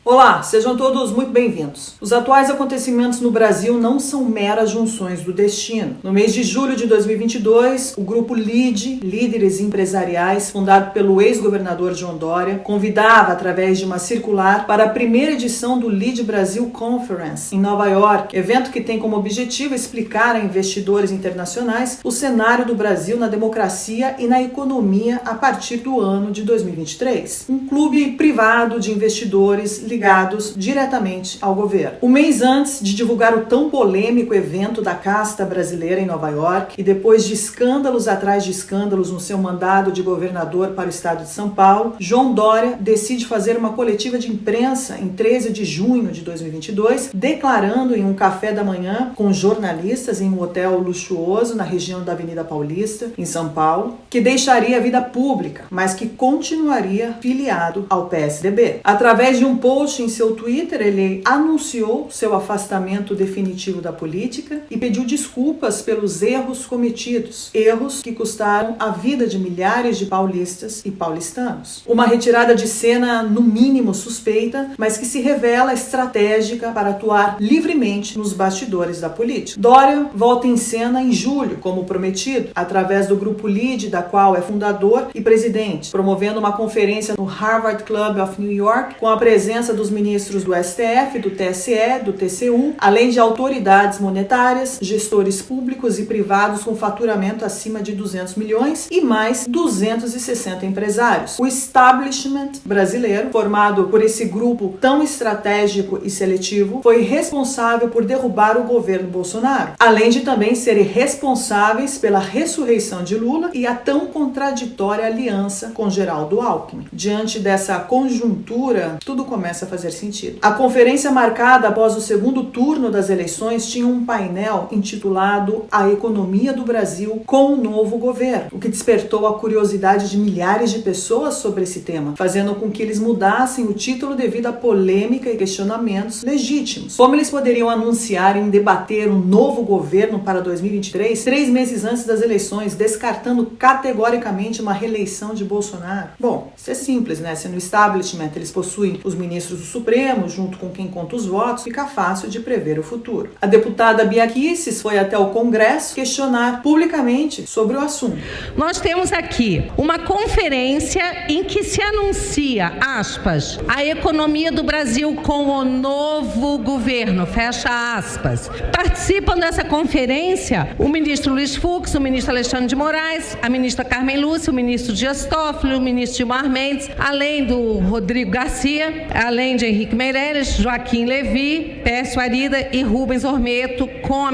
Olá, sejam todos muito bem-vindos. Os atuais acontecimentos no Brasil não são meras junções do destino. No mês de julho de 2022, o grupo LIDE, Líderes Empresariais, fundado pelo ex-governador João Dória, convidava, através de uma circular, para a primeira edição do LIDE Brasil Conference, em Nova York, evento que tem como objetivo explicar a investidores internacionais o cenário do Brasil na democracia e na economia a partir do ano de 2023. Um clube privado de investidores ligados diretamente ao governo. Um mês antes de divulgar o tão polêmico evento da casta brasileira em Nova York, e depois de escândalos atrás de escândalos no seu mandado de governador para o estado de São Paulo, João Dória decide fazer uma coletiva de imprensa em 13 de junho de 2022, declarando em um café da manhã com jornalistas em um hotel luxuoso na região da Avenida Paulista, em São Paulo, que deixaria a vida pública, mas que continuaria filiado ao PSDB. Através de um post em seu Twitter, ele anunciou seu afastamento definitivo da política e pediu desculpas pelos erros cometidos, erros que custaram a vida de milhares de paulistas e paulistanos. Uma retirada de cena, no mínimo suspeita, mas que se revela estratégica para atuar livremente nos bastidores da política. Dória volta em cena em julho, como prometido, através do grupo LIDE, da qual é fundador e presidente, promovendo uma conferência no Harvard Club of New York, com a presença dos ministros do STF, do TSE, do TCU, além de autoridades monetárias, gestores públicos e privados com faturamento acima de 200 milhões e mais 260 empresários. O establishment brasileiro, formado por esse grupo tão estratégico e seletivo, foi responsável por derrubar o governo Bolsonaro, além de também serem responsáveis pela ressurreição de Lula e a tão contraditória aliança com Geraldo Alckmin. Diante dessa conjuntura, tudo começa a fazer sentido. A conferência marcada após o segundo turno das eleições tinha um painel intitulado A Economia do Brasil com o Novo Governo, o que despertou a curiosidade de milhares de pessoas sobre esse tema, fazendo com que eles mudassem o título devido à polêmica e questionamentos legítimos. Como eles poderiam anunciar e debater um novo governo para 2023, 3 meses antes das eleições, descartando categoricamente uma reeleição de Bolsonaro? Bom, isso é simples, né? Se no establishment eles possuem os ministros do Supremo, junto com quem conta os votos, fica fácil de prever o futuro. A deputada Bia Kicis foi até o Congresso questionar publicamente sobre o assunto. Nós temos aqui uma conferência em que se anuncia, aspas, a economia do Brasil com o novo governo, fecha aspas. Participam dessa conferência o ministro Luiz Fux, o ministro Alexandre de Moraes, a ministra Carmen Lúcia, o ministro Dias Toffoli, o ministro Gilmar Mendes, além do Rodrigo Garcia, além de Henrique Meirelles, Joaquim Levy, Pércio Arida e Rubens Ormeto, com a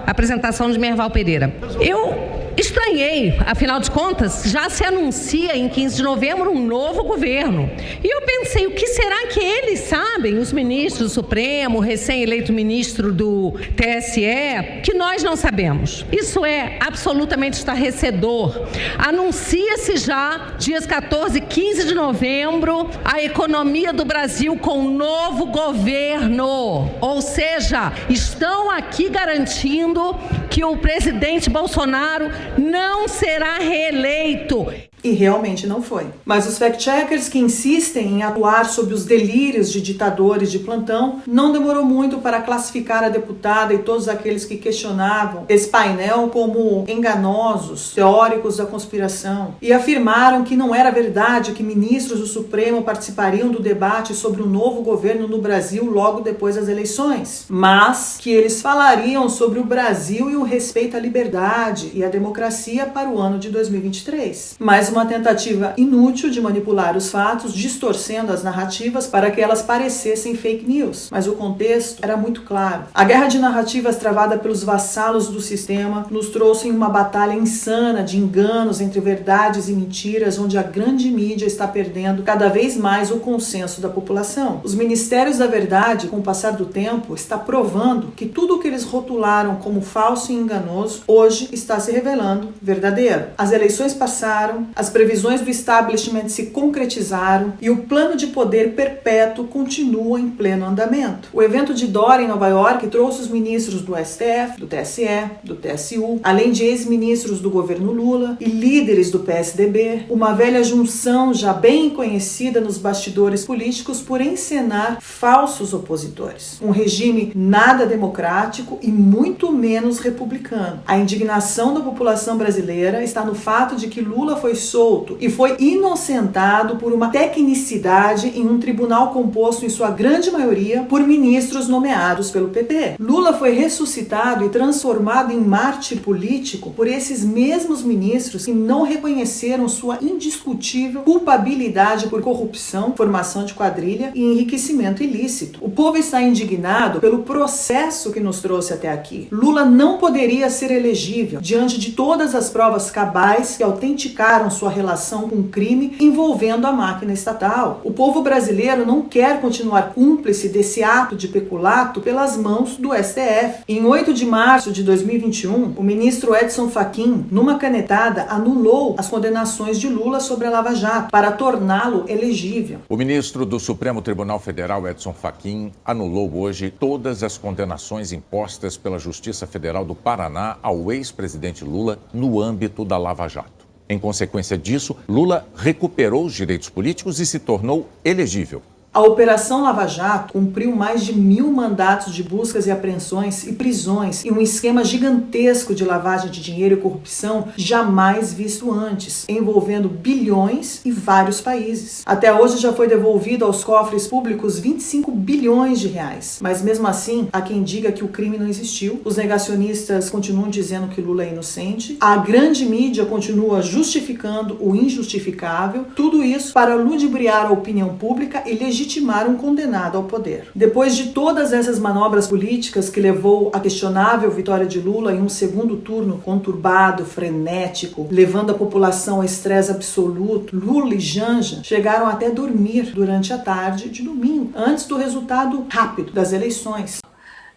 apresentação de Merval Pereira. Eu estranhei, afinal de contas, já se anuncia em 15 de novembro um novo governo. E eu pensei, o que será que eles sabem, os ministros do Supremo, o recém-eleito ministro do TSE, que nós não sabemos? Isso é absolutamente estarrecedor. Anuncia-se já, dias 14 e 15 de novembro, a economia do Brasil com um novo governo. Ou seja, estão aqui garantindo que o presidente Bolsonaro não será reeleito. E realmente não foi. Mas os fact-checkers que insistem em atuar sob os delírios de ditadores de plantão não demorou muito para classificar a deputada e todos aqueles que questionavam esse painel como enganosos, teóricos da conspiração, e afirmaram que não era verdade que ministros do Supremo participariam do debate sobre o novo governo no Brasil logo depois das eleições, mas que eles falariam sobre o Brasil e o respeito à liberdade e à democracia para o ano de 2023. Mas uma tentativa inútil de manipular os fatos, distorcendo as narrativas para que elas parecessem fake news. Mas o contexto era muito claro. A guerra de narrativas travada pelos vassalos do sistema nos trouxe em uma batalha insana de enganos entre verdades e mentiras, onde a grande mídia está perdendo cada vez mais o consenso da população. Os ministérios da verdade, com o passar do tempo, está provando que tudo o que eles rotularam como falso e enganoso, hoje está se revelando verdadeiro. As eleições passaram, As previsões do establishment se concretizaram e o plano de poder perpétuo continua em pleno andamento. O evento de Dória em Nova York trouxe os ministros do STF, do TSE, do TSU, além de ex-ministros do governo Lula e líderes do PSDB, uma velha junção já bem conhecida nos bastidores políticos por encenar falsos opositores. Um regime nada democrático e muito menos republicano. A indignação da população brasileira está no fato de que Lula foi solto e foi inocentado por uma tecnicidade em um tribunal composto em sua grande maioria por ministros nomeados pelo PT. Lula foi ressuscitado e transformado em mártir político por esses mesmos ministros que não reconheceram sua indiscutível culpabilidade por corrupção, formação de quadrilha e enriquecimento ilícito. O povo está indignado pelo processo que nos trouxe até aqui. Lula não poderia ser elegível diante de todas as provas cabais que autenticaram sua relação com o crime envolvendo a máquina estatal. O povo brasileiro não quer continuar cúmplice desse ato de peculato pelas mãos do STF. Em 8 de março de 2021, o ministro Edson Fachin, numa canetada, anulou as condenações de Lula sobre a Lava Jato para torná-lo elegível. O ministro do Supremo Tribunal Federal, Edson Fachin, anulou hoje todas as condenações impostas pela Justiça Federal do Paraná ao ex-presidente Lula no âmbito da Lava Jato. Em consequência disso, Lula recuperou os direitos políticos e se tornou elegível. A Operação Lava Jato cumpriu mais de 1.000 mandatos de buscas e apreensões e prisões em um esquema gigantesco de lavagem de dinheiro e corrupção jamais visto antes, envolvendo bilhões e vários países. Até hoje já foi devolvido aos cofres públicos 25 bilhões de reais. Mas mesmo assim, há quem diga que o crime não existiu, os negacionistas continuam dizendo que Lula é inocente, a grande mídia continua justificando o injustificável, tudo isso para ludibriar a opinião pública e legitimar um condenado ao poder. Depois de todas essas manobras políticas que levou à questionável vitória de Lula em um segundo turno conturbado, frenético, levando a população ao estresse absoluto, Lula e Janja chegaram até dormir durante a tarde de domingo, antes do resultado rápido das eleições.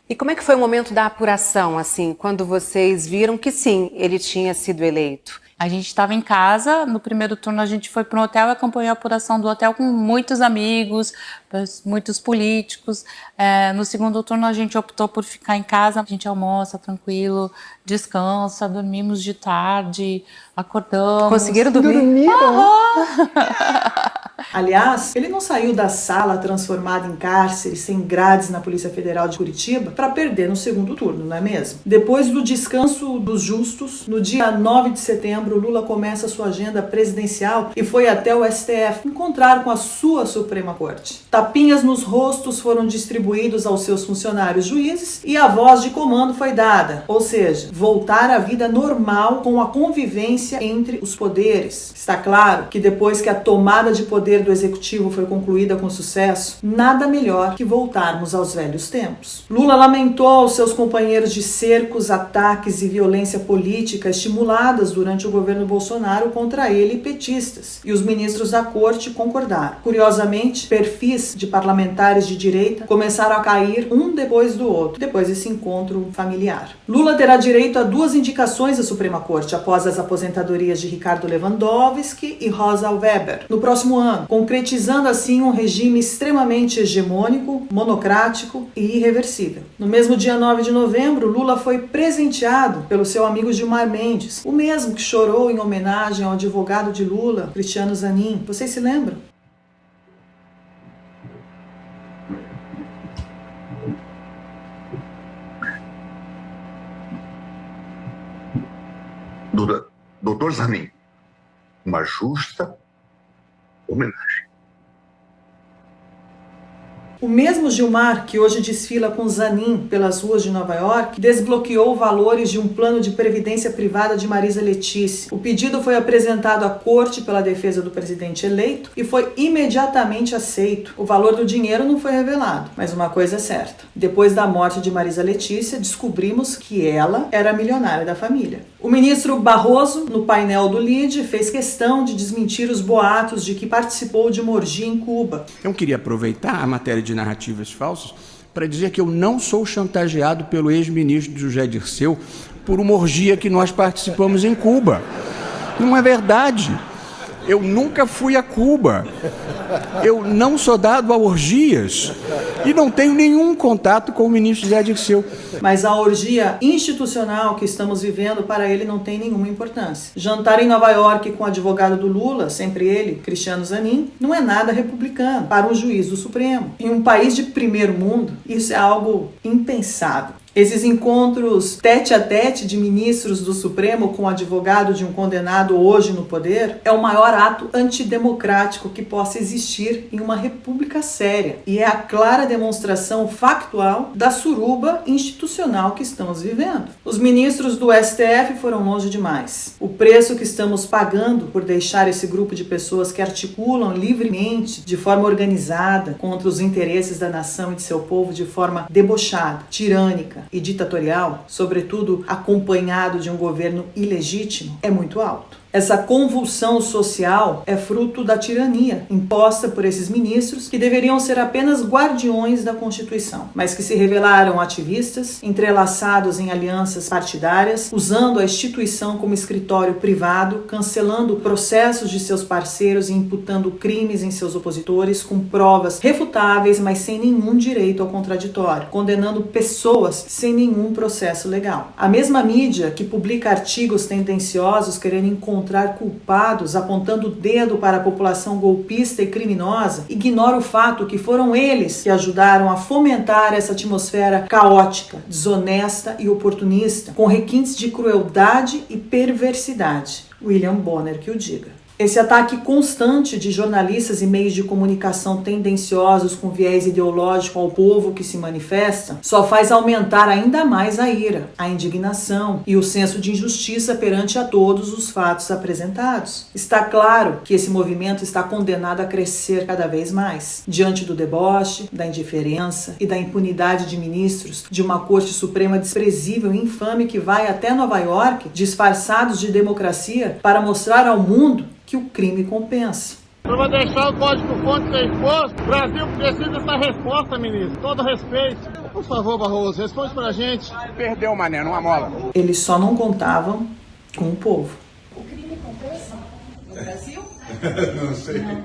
E como é que foi o momento da apuração, assim, quando vocês viram que sim, ele tinha sido eleito? A gente estava em casa, no primeiro turno a gente foi para um hotel e acompanhou a apuração do hotel com muitos amigos, muitos políticos. No segundo turno a gente optou por ficar em casa, a gente almoça tranquilo, descansa, dormimos de tarde, acordamos. Conseguiram dormir? Dormiram? Aliás, ele não saiu da sala transformada em cárcere, sem grades na Polícia Federal de Curitiba, para perder no segundo turno, não é mesmo? Depois do descanso dos justos, no dia 9 de setembro, Lula começa sua agenda presidencial e foi até o STF encontrar com a sua Suprema Corte. Tapinhas nos rostos foram distribuídos aos seus funcionários juízes e a voz de comando foi dada, ou seja, voltar à vida normal com a convivência entre os poderes. Está claro que depois que a tomada de poder do Executivo foi concluída com sucesso, nada melhor que voltarmos aos velhos tempos. Lula lamentou aos seus companheiros de cercos, ataques e violência política estimuladas durante o governo Bolsonaro contra ele e petistas, e os ministros da corte concordaram. Curiosamente, perfis de parlamentares de direita começaram a cair um depois do outro, depois desse encontro familiar. Lula terá direito a 2 indicações à Suprema Corte após as aposentadorias de Ricardo Lewandowski e Rosa Weber no próximo ano, concretizando assim um regime extremamente hegemônico, monocrático e irreversível. No mesmo dia 9 de novembro, Lula foi presenteado pelo seu amigo Gilmar Mendes, o mesmo que chorou em homenagem ao advogado de Lula, Cristiano Zanin. Vocês se lembram? Doutor Zanin, uma justa homenagem. O mesmo Gilmar, que hoje desfila com Zanin pelas ruas de Nova York, desbloqueou valores de um plano de previdência privada de Marisa Letícia. O pedido foi apresentado à corte pela defesa do presidente eleito e foi imediatamente aceito. O valor do dinheiro não foi revelado, mas uma coisa é certa. Depois da morte de Marisa Letícia, descobrimos que ela era a milionária da família. O ministro Barroso, no painel do LIDE, fez questão de desmentir os boatos de que participou de uma orgia em Cuba. Eu queria aproveitar a matéria de narrativas falsas para dizer que eu não sou chantageado pelo ex-ministro José Dirceu por uma orgia que nós participamos em Cuba. Não é verdade. Eu nunca fui a Cuba. Eu não sou dado a orgias. E não tenho nenhum contato com o ministro Zé Dirceu. Mas a orgia institucional que estamos vivendo, para ele, não tem nenhuma importância. Jantar em Nova York com o advogado do Lula, sempre ele, Cristiano Zanin, não é nada republicano para um juiz do Supremo. Em um país de primeiro mundo, isso é algo impensável. Esses encontros tete a tete de ministros do Supremo com o advogado de um condenado hoje no poder é o maior ato antidemocrático que possa existir em uma república séria e é a clara demonstração factual da suruba institucional que estamos vivendo. Os ministros do STF foram longe demais. O preço que estamos pagando por deixar esse grupo de pessoas que articulam livremente, de forma organizada, contra os interesses da nação e de seu povo de forma debochada, tirânica e ditatorial, sobretudo acompanhado de um governo ilegítimo, é muito alto. Essa convulsão social é fruto da tirania imposta por esses ministros que deveriam ser apenas guardiões da Constituição, mas que se revelaram ativistas, entrelaçados em alianças partidárias, usando a instituição como escritório privado, cancelando processos de seus parceiros e imputando crimes em seus opositores com provas refutáveis, mas sem nenhum direito ao contraditório, condenando pessoas sem nenhum processo legal. A mesma mídia que publica artigos tendenciosos querendo encontrar culpados, apontando o dedo para a população golpista e criminosa, ignora o fato que foram eles que ajudaram a fomentar essa atmosfera caótica, desonesta e oportunista, com requintes de crueldade e perversidade. William Bonner que o diga. Esse ataque constante de jornalistas e meios de comunicação tendenciosos com viés ideológico ao povo que se manifesta só faz aumentar ainda mais a ira, a indignação e o senso de injustiça perante a todos os fatos apresentados. Está claro que esse movimento está condenado a crescer cada vez mais, diante do deboche, da indiferença e da impunidade de ministros de uma Corte Suprema desprezível e infame que vai até Nova York, disfarçados de democracia, para mostrar ao mundo que o crime compensa. Eu vou deixar o código-fonte ser exposto. O Brasil precisa dessa resposta, ministro. Todo respeito. Por favor, Barroso, responde pra gente. Perdeu, mané, numa mola. Eles só não contavam com o povo. O crime compensa no Brasil? Não sei. Não.